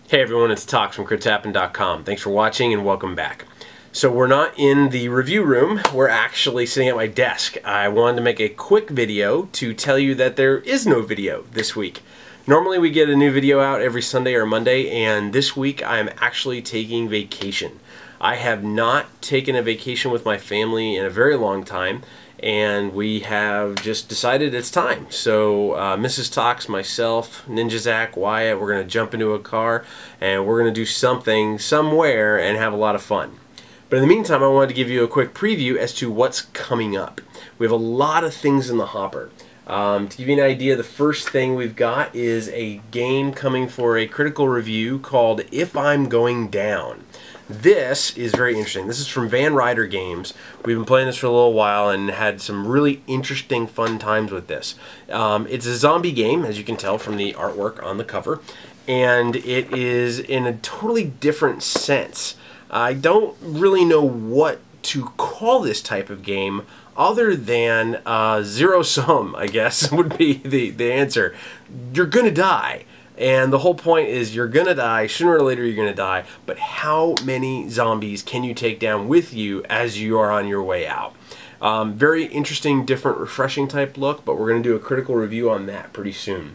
Hey everyone, it's Talks from CritHappen.com. Thanks for watching and welcome back. So we're not in the review room, we're actually sitting at my desk. I wanted to make a quick video to tell you that there is no video this week. Normally we get a new video out every Sunday or Monday, and this week I'm actually taking vacation. I have not taken a vacation with my family in a very long time, and we have just decided it's time. So Mrs. Talks, myself, Ninja Zach, Wyatt, we're going to jump into a car and we're going to do something somewhere and have a lot of fun. But in the meantime, I wanted to give you a quick preview as to what's coming up. We have a lot of things in the hopper. To give you an idea, the first thing we've got is a game coming for a critical review called If I'm Going Down. This is very interesting. This is from Van Ryder Games. We've been playing this for a little while and had some really interesting, fun times with this. It's a zombie game, as you can tell from the artwork on the cover, and it is in a totally different sense. I don't really know what to call this type of game other than zero sum, I guess, would be the answer. You're gonna die. And the whole point is you're gonna die, sooner or later you're gonna die, but how many zombies can you take down with you as you are on your way out? Very interesting, different, refreshing type look, but we're gonna do a critical review on that pretty soon.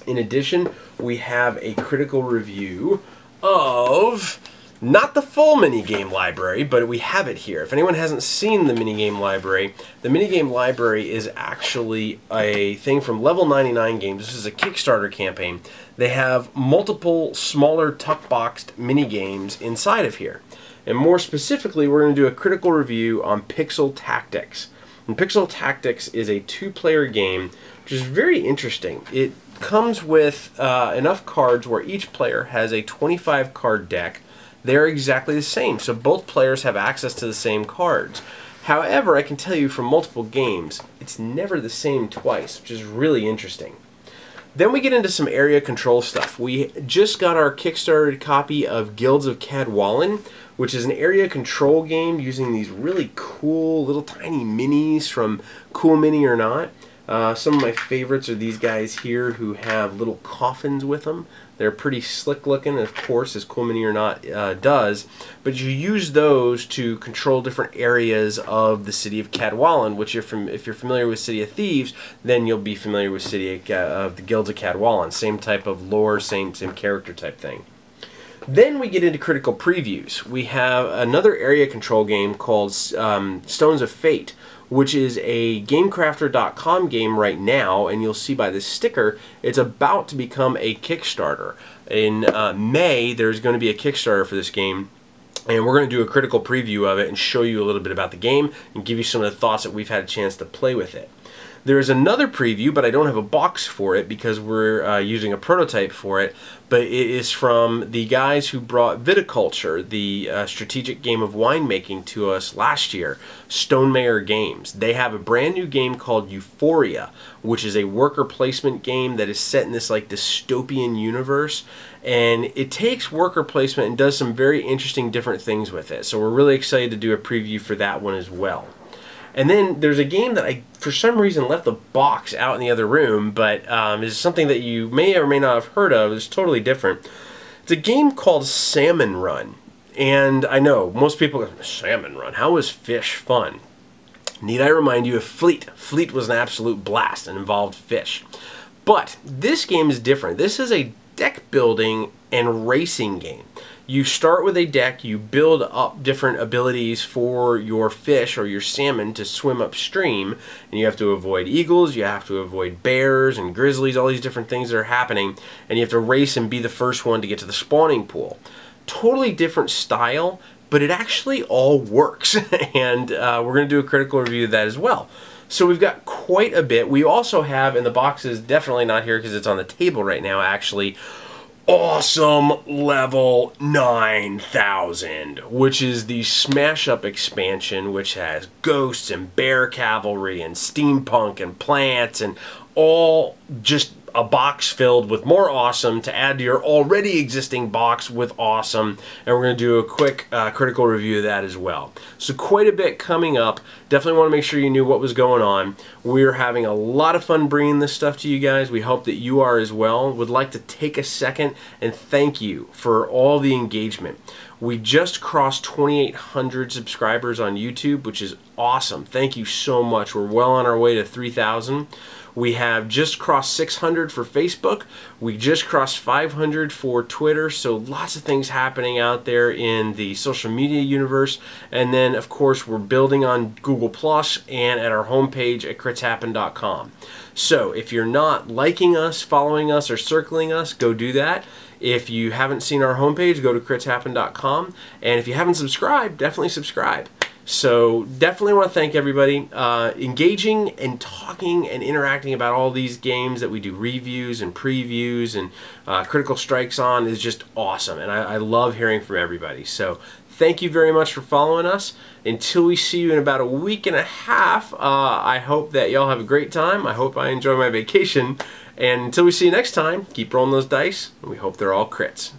In addition, we have a critical review of not the full Minigame Library, but we have it here. If anyone hasn't seen the Minigame Library, the Minigame Library is actually a thing from Level 99 Games. This is a Kickstarter campaign. They have multiple smaller tuck-boxed minigames inside of here. And more specifically, we're going to do a critical review on Pixel Tactics. And Pixel Tactics is a two-player game, which is very interesting. It comes with enough cards where each player has a 25-card deck. They're exactly the same, so both players have access to the same cards. However, I can tell you from multiple games, it's never the same twice, which is really interesting. Then we get into some area control stuff. We just got our Kickstarter copy of Guilds of Cadwallon, which is an area control game using these really cool little tiny minis from Cool Mini or Not. Some of my favorites are these guys here who have little coffins with them. They're pretty slick looking, of course, as Cool Mini or Not does, but you use those to control different areas of the city of Cadwallon, which if you're familiar with City of Thieves, then you'll be familiar with the Guilds of Cadwallon. Same type of lore, same character type thing. Then we get into critical previews. We have another area control game called Stones of Fate, which is a GameCrafter.com game right now, and you'll see by this sticker, it's about to become a Kickstarter. In May, there's going to be a Kickstarter for this game, and we're going to do a critical preview of it and show you a little bit about the game and give you some of the thoughts that we've had a chance to play with it. There's another preview, but I don't have a box for it because we're using a prototype for it, but it is from the guys who brought Viticulture, the strategic game of winemaking, to us last year, Stonemayer Games. They have a brand new game called Euphoria, which is a worker placement game that is set in this like dystopian universe, and it takes worker placement and does some very interesting different things with it. So we're really excited to do a preview for that one as well. And then there's a game that I, for some reason, left the box out in the other room, but is something that you may or may not have heard of. It's totally different. It's a game called Salmon Run. And I know, most people go, Salmon Run? How is fish fun? Need I remind you of Fleet? Fleet was an absolute blast and involved fish. But this game is different. This is a deck building and racing game. You start with a deck, you build up different abilities for your fish or your salmon to swim upstream, and you have to avoid eagles, you have to avoid bears and grizzlies, all these different things that are happening, and you have to race and be the first one to get to the spawning pool. Totally different style, but it actually all works, and we're going to do a critical review of that as well. So we've got quite a bit. We also have, in the boxes, definitely not here because it's on the table right now actually, Awesome Level 9000, which is the Smash Up expansion, which has ghosts and bear cavalry and steampunk and plants and all just a box filled with more awesome to add to your already existing box with awesome, and we're going to do a quick critical review of that as well. So quite a bit coming up. Definitely want to make sure you knew what was going on. We're having a lot of fun bringing this stuff to you guys. We hope that you are as well. Would like to take a second and thank you for all the engagement. We just crossed 2,800 subscribers on YouTube, which is awesome. Thank you so much. We're well on our way to 3,000. We have just crossed 600 for Facebook. We just crossed 500 for Twitter. So lots of things happening out there in the social media universe. And then, of course, we're building on Google Plus and at our homepage at critshappen.com. So if you're not liking us, following us, or circling us, go do that. If you haven't seen our homepage, go to critshappen.com. And if you haven't subscribed, definitely subscribe. So definitely want to thank everybody engaging and talking and interacting about all these games that we do reviews and previews and critical strikes on is just awesome, and I love hearing from everybody. So thank you very much for following us. Until we see you in about a week and a half, I hope that y'all have a great time. I hope I enjoy my vacation, and until we see you next time, keep rolling those dice, and we hope they're all crits.